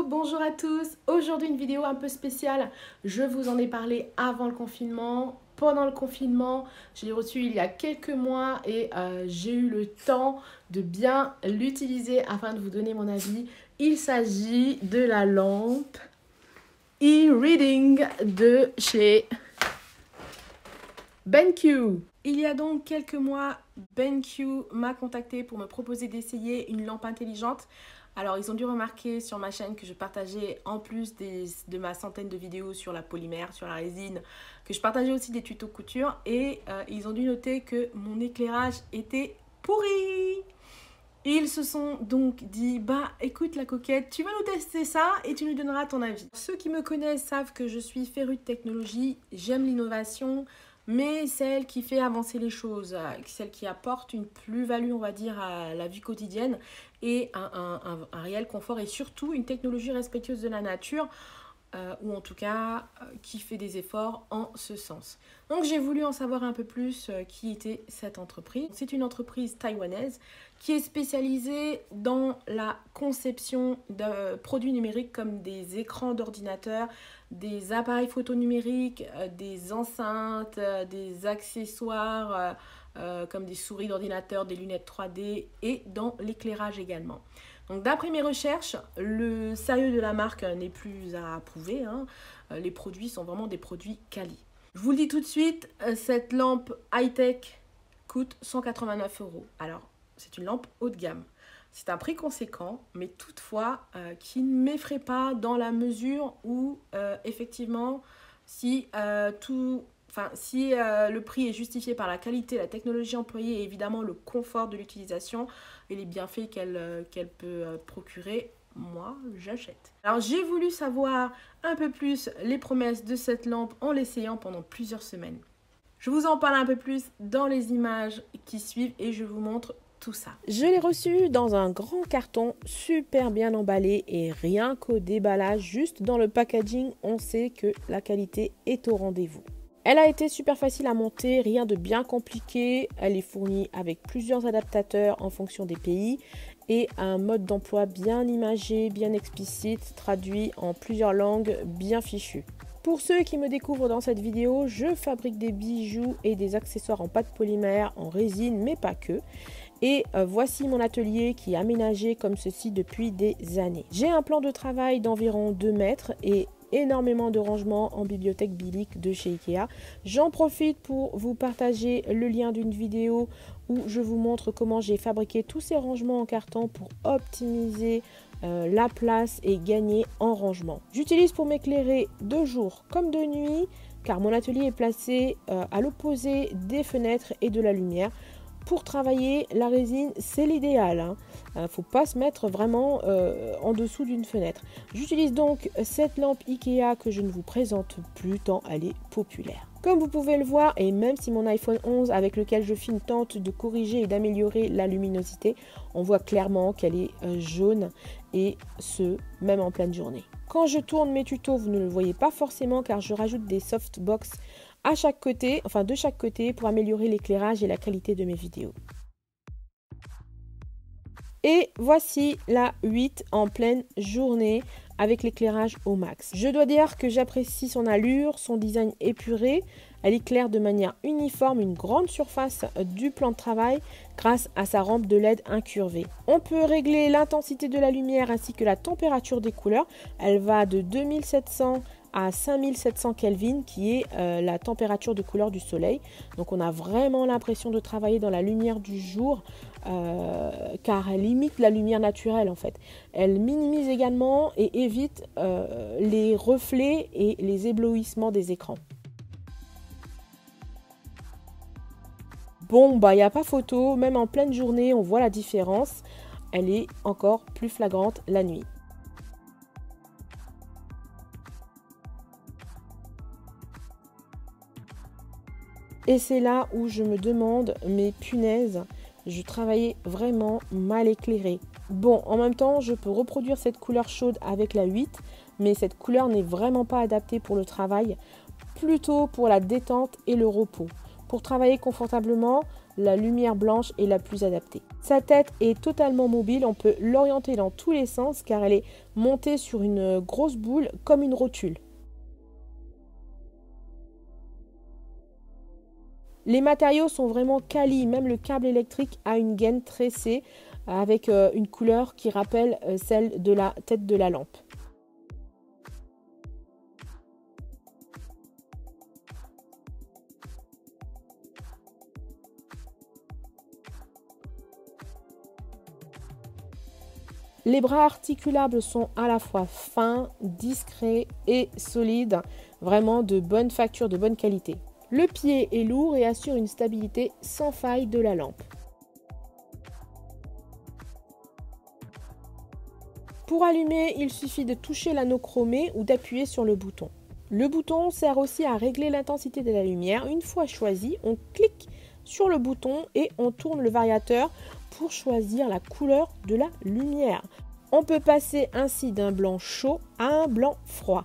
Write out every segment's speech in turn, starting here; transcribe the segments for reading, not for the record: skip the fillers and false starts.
bonjour à tous. Aujourd'hui une vidéo un peu spéciale. Je vous en ai parlé avant le confinement. Pendant le confinement, je l'ai reçu il y a quelques mois et j'ai eu le temps de bien l'utiliser afin de vous donner mon avis. Il s'agit de la lampe e-reading de chez BenQ. Il y a donc quelques mois, BenQ m'a contacté pour me proposer d'essayer une lampe intelligente. Alors, ils ont dû remarquer sur ma chaîne que je partageais, en plus de ma centaine de vidéos sur la polymère, sur la résine, que je partageais aussi des tutos couture. Et ils ont dû noter que mon éclairage était pourri. Ils se sont donc dit, bah écoute la coquette, tu vas nous tester ça et tu nous donneras ton avis. Ceux qui me connaissent savent que je suis férue de technologie, j'aime l'innovation, mais celle qui fait avancer les choses, celle qui apporte une plus-value, on va dire, à la vie quotidienne et un réel confort et surtout une technologie respectueuse de la nature, ou en tout cas qui fait des efforts en ce sens. Donc j'ai voulu en savoir un peu plus qui était cette entreprise. C'est une entreprise taïwanaise qui est spécialisée dans la conception de produits numériques comme des écrans d'ordinateur, des appareils photo numériques, des enceintes, des accessoires comme des souris d'ordinateur, des lunettes 3D et dans l'éclairage également. Donc d'après mes recherches, le sérieux de la marque n'est plus à prouver, hein. Les produits sont vraiment des produits quali. Je vous le dis tout de suite, cette lampe high-tech coûte 189 €. Alors, c'est une lampe haut de gamme. C'est un prix conséquent, mais toutefois qui ne m'effraie pas dans la mesure où effectivement, si le prix est justifié par la qualité, la technologie employée et évidemment le confort de l'utilisation et les bienfaits qu'elle peut procurer, moi j'achète. Alors j'ai voulu savoir un peu plus les promesses de cette lampe en l'essayant pendant plusieurs semaines. Je vous en parle un peu plus dans les images qui suivent et je vous montre tout ça. Je l'ai reçue dans un grand carton super bien emballé et rien qu'au déballage, juste dans le packaging, on sait que la qualité est au rendez-vous. Elle a été super facile à monter, rien de bien compliqué. Elle est fournie avec plusieurs adaptateurs en fonction des pays et un mode d'emploi bien imagé, bien explicite, traduit en plusieurs langues, bien fichu. Pour ceux qui me découvrent dans cette vidéo, je fabrique des bijoux et des accessoires en pâte polymère, en résine, mais pas que. Et voici mon atelier qui est aménagé comme ceci depuis des années. J'ai un plan de travail d'environ 2 mètres et énormément de rangements en bibliothèque Bilic de chez Ikea. J'en profite pour vous partager le lien d'une vidéo où je vous montre comment j'ai fabriqué tous ces rangements en carton pour optimiser la place et gagner en rangement. J'utilise pour m'éclairer de jour comme de nuit car mon atelier est placé à l'opposé des fenêtres et de la lumière. Pour travailler, la résine, c'est l'idéal, hein. Faut pas se mettre vraiment en dessous d'une fenêtre. J'utilise donc cette lampe Ikea que je ne vous présente plus tant elle est populaire. Comme vous pouvez le voir, et même si mon iPhone 11 avec lequel je filme tente de corriger et d'améliorer la luminosité, on voit clairement qu'elle est jaune et ce, même en pleine journée. Quand je tourne mes tutos, vous ne le voyez pas forcément car je rajoute des softbox à chaque côté, enfin de chaque côté pour améliorer l'éclairage et la qualité de mes vidéos. Et voici la 8 en pleine journée avec l'éclairage au max. Je dois dire que j'apprécie son allure, son design épuré. Elle éclaire de manière uniforme une grande surface du plan de travail grâce à sa rampe de LED incurvée. On peut régler l'intensité de la lumière ainsi que la température des couleurs. Elle va de 2700 à 5700 Kelvin qui est la température de couleur du soleil. Donc on a vraiment l'impression de travailler dans la lumière du jour car elle imite la lumière naturelle en fait. Elle minimise également et évite les reflets et les éblouissements des écrans. Bon, bah il n'y a pas photo, même en pleine journée on voit la différence. Elle est encore plus flagrante la nuit. Et c'est là où je me demande, mais punaise, je travaillais vraiment mal éclairé. Bon, en même temps, je peux reproduire cette couleur chaude avec la 8, mais cette couleur n'est vraiment pas adaptée pour le travail, plutôt pour la détente et le repos. Pour travailler confortablement, la lumière blanche est la plus adaptée. Sa tête est totalement mobile, on peut l'orienter dans tous les sens car elle est montée sur une grosse boule comme une rotule. Les matériaux sont vraiment quali, même le câble électrique a une gaine tressée avec une couleur qui rappelle celle de la tête de la lampe. Les bras articulables sont à la fois fins, discrets et solides, vraiment de bonne facture, de bonne qualité. Le pied est lourd et assure une stabilité sans faille de la lampe. Pour allumer, il suffit de toucher l'anneau chromé ou d'appuyer sur le bouton. Le bouton sert aussi à régler l'intensité de la lumière. Une fois choisi, on clique sur le bouton et on tourne le variateur pour choisir la couleur de la lumière. On peut passer ainsi d'un blanc chaud à un blanc froid.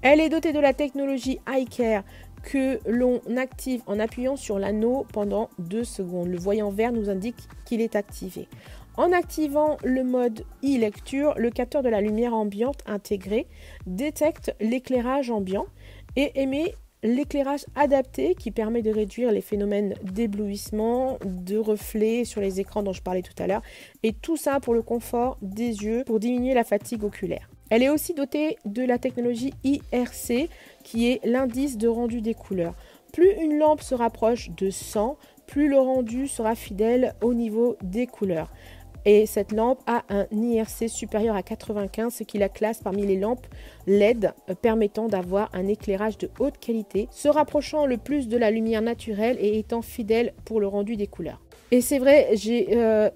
Elle est dotée de la technologie iCare que l'on active en appuyant sur l'anneau pendant 2 secondes. Le voyant vert nous indique qu'il est activé. En activant le mode e-lecture, le capteur de la lumière ambiante intégré détecte l'éclairage ambiant et émet l'éclairage adapté qui permet de réduire les phénomènes d'éblouissement, de reflets sur les écrans dont je parlais tout à l'heure, et tout ça pour le confort des yeux, pour diminuer la fatigue oculaire. Elle est aussi dotée de la technologie IRC qui est l'indice de rendu des couleurs. Plus une lampe se rapproche de 100, plus le rendu sera fidèle au niveau des couleurs. Et cette lampe a un IRC supérieur à 95, ce qui la classe parmi les lampes LED permettant d'avoir un éclairage de haute qualité, se rapprochant le plus de la lumière naturelle et étant fidèle pour le rendu des couleurs. Et c'est vrai, j'ai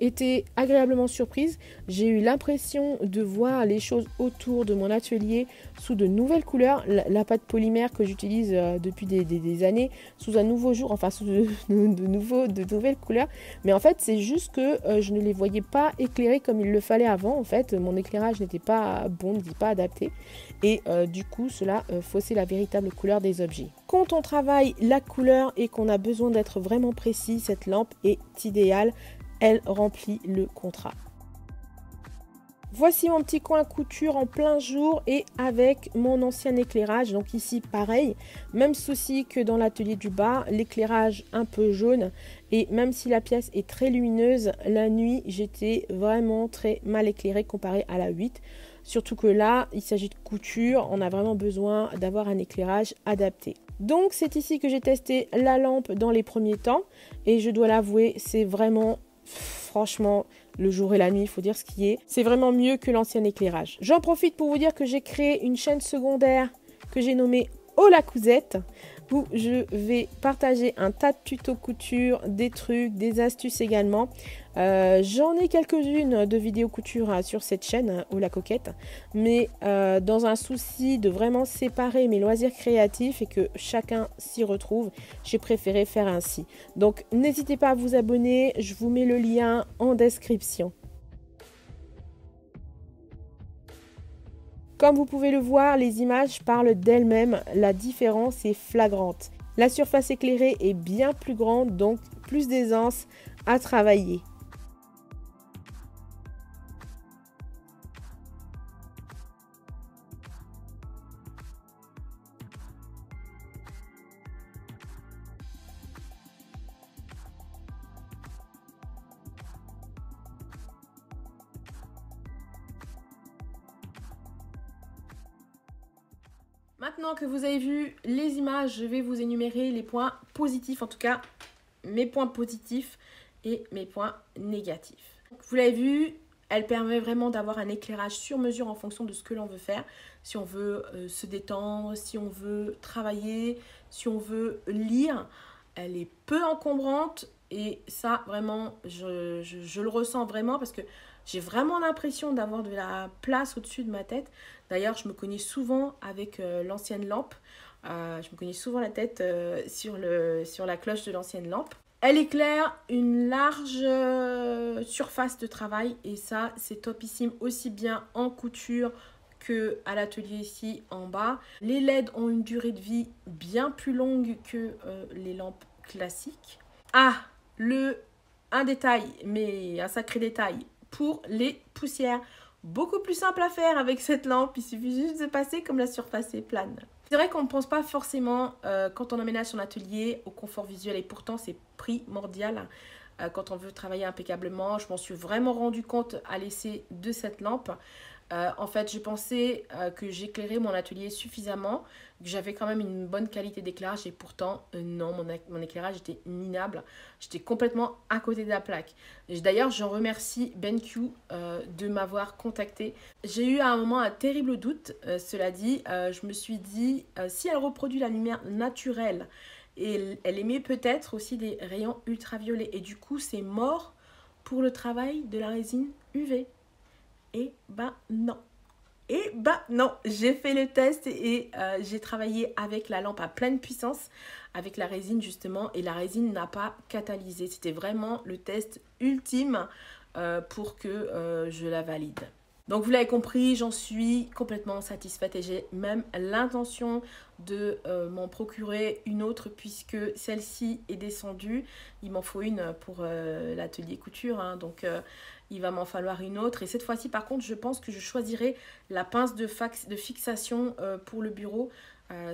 été agréablement surprise. J'ai eu l'impression de voir les choses autour de mon atelier sous de nouvelles couleurs. La pâte polymère que j'utilise depuis des années, sous un nouveau jour, enfin sous de nouvelles couleurs. Mais en fait, c'est juste que je ne les voyais pas éclairées comme il le fallait avant. En fait, mon éclairage n'était pas bon, n'était pas adapté. Et du coup, cela faussait la véritable couleur des objets. Quand on travaille la couleur et qu'on a besoin d'être vraiment précis, cette lampe est idéale. Elle remplit le contrat. Voici mon petit coin couture en plein jour et avec mon ancien éclairage. Donc ici, pareil, même souci que dans l'atelier du bas, l'éclairage un peu jaune. Et même si la pièce est très lumineuse, la nuit, j'étais vraiment très mal éclairée comparé à la 8. Surtout que là, il s'agit de couture, on a vraiment besoin d'avoir un éclairage adapté. Donc c'est ici que j'ai testé la lampe dans les premiers temps et je dois l'avouer, c'est vraiment, franchement, le jour et la nuit, il faut dire ce qui est. C'est vraiment mieux que l'ancien éclairage. J'en profite pour vous dire que j'ai créé une chaîne secondaire que j'ai nommée Oh la Cousette, où je vais partager un tas de tutos couture, des trucs, des astuces également. J'en ai quelques-unes de vidéos couture sur cette chaîne, Oh la Coquette, mais dans un souci de vraiment séparer mes loisirs créatifs et que chacun s'y retrouve, j'ai préféré faire ainsi. Donc n'hésitez pas à vous abonner, je vous mets le lien en description. Comme vous pouvez le voir, les images parlent d'elles-mêmes, la différence est flagrante. La surface éclairée est bien plus grande, donc plus d'aisance à travailler. Maintenant que vous avez vu les images, je vais vous énumérer les points positifs, en tout cas mes points positifs et mes points négatifs. Donc, vous l'avez vu, elle permet vraiment d'avoir un éclairage sur mesure en fonction de ce que l'on veut faire. Si on veut se détendre, si on veut travailler, si on veut lire, elle est peu encombrante et ça vraiment, je le ressens vraiment parce que j'ai vraiment l'impression d'avoir de la place au-dessus de ma tête. D'ailleurs, je me cognais souvent avec l'ancienne lampe Je me cognais souvent la tête sur la cloche de l'ancienne lampe. Elle éclaire une large surface de travail et ça, c'est topissime aussi bien en couture que à l'atelier ici en bas. Les LED ont une durée de vie bien plus longue que les lampes classiques. Ah, un détail, mais un sacré détail pour les poussières. Beaucoup plus simple à faire avec cette lampe, il suffit juste de passer comme la surface est plane. C'est vrai qu'on ne pense pas forcément, quand on emménage son atelier, au confort visuel et pourtant c'est primordial quand on veut travailler impeccablement. Je m'en suis vraiment rendu compte à l'essai de cette lampe. En fait, je pensais que j'éclairais mon atelier suffisamment, que j'avais quand même une bonne qualité d'éclairage et pourtant, non, mon éclairage était minable. J'étais complètement à côté de la plaque. D'ailleurs, j'en remercie BenQ de m'avoir contacté. J'ai eu à un moment un terrible doute, cela dit. Je me suis dit, si elle reproduit la lumière naturelle, et elle émet peut-être aussi des rayons ultraviolets. Et du coup, c'est mort pour le travail de la résine UV. Et bah non. Et bah non, j'ai fait le test et j'ai travaillé avec la lampe à pleine puissance, avec la résine justement, et la résine n'a pas catalysé. C'était vraiment le test ultime pour que je la valide. Donc vous l'avez compris, j'en suis complètement satisfaite et j'ai même l'intention de m'en procurer une autre puisque celle-ci est descendue. Il m'en faut une pour l'atelier couture, hein, donc il va m'en falloir une autre. Et cette fois-ci par contre, je pense que je choisirai la pince de fixation pour le bureau.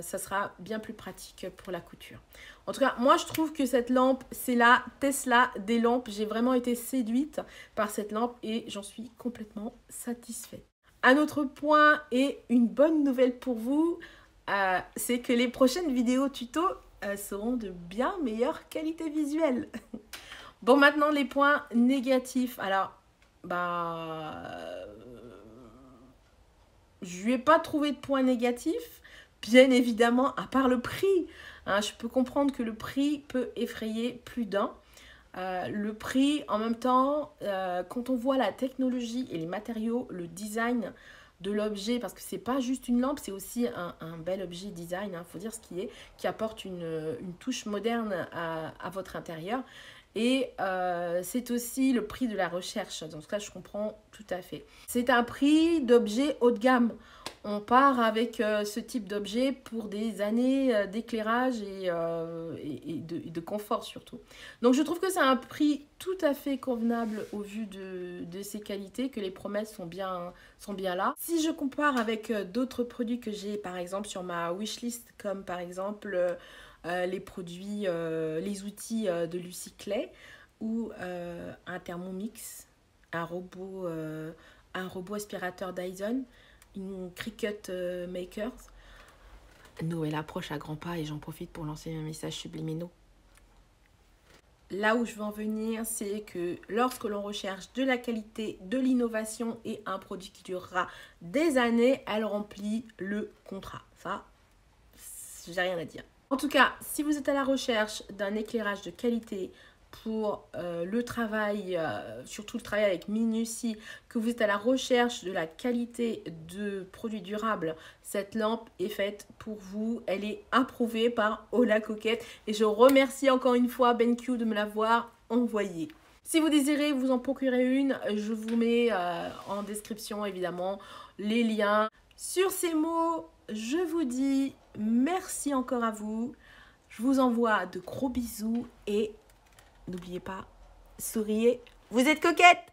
Ça sera bien plus pratique pour la couture. En tout cas, moi je trouve que cette lampe, c'est la Tesla des lampes. J'ai vraiment été séduite par cette lampe et j'en suis complètement satisfaite. Un autre point et une bonne nouvelle pour vous, c'est que les prochaines vidéos tuto seront de bien meilleure qualité visuelle. Bon, maintenant les points négatifs. Alors, je n'ai pas trouvé de points négatifs. Bien évidemment, à part le prix. Hein, je peux comprendre que le prix peut effrayer plus d'un. Le prix, en même temps, quand on voit la technologie et les matériaux, le design de l'objet, parce que c'est pas juste une lampe, c'est aussi un bel objet design, hein, faut dire ce qui est, qui apporte une touche moderne à votre intérieur. Et c'est aussi le prix de la recherche. Dans ce cas, je comprends tout à fait. C'est un prix d'objet haut de gamme. On part avec ce type d'objet pour des années d'éclairage et de confort surtout. Donc je trouve que c'est un prix tout à fait convenable au vu de ses qualités, que les promesses sont bien là. Si je compare avec d'autres produits que j'ai par exemple sur ma wishlist, comme par exemple les produits, les outils de Lucie Clay ou un Thermomix, un robot aspirateur Dyson, une Cricut Makers. Noël approche à grands pas et j'en profite pour lancer un message subliminaux. Là où je veux en venir, c'est que lorsque l'on recherche de la qualité, de l'innovation et un produit qui durera des années, elle remplit le contrat. Ça, j'ai rien à dire. En tout cas, si vous êtes à la recherche d'un éclairage de qualité pour le travail, surtout le travail avec minutie, que vous êtes à la recherche de la qualité de produits durables, cette lampe est faite pour vous. Elle est approuvée par Ola Coquette et je remercie encore une fois BenQ de me l'avoir envoyée. Si vous désirez vous en procurer une, je vous mets en description évidemment les liens. Sur ces mots, je vous dis merci encore à vous. Je vous envoie de gros bisous et n'oubliez pas, souriez, vous êtes coquette!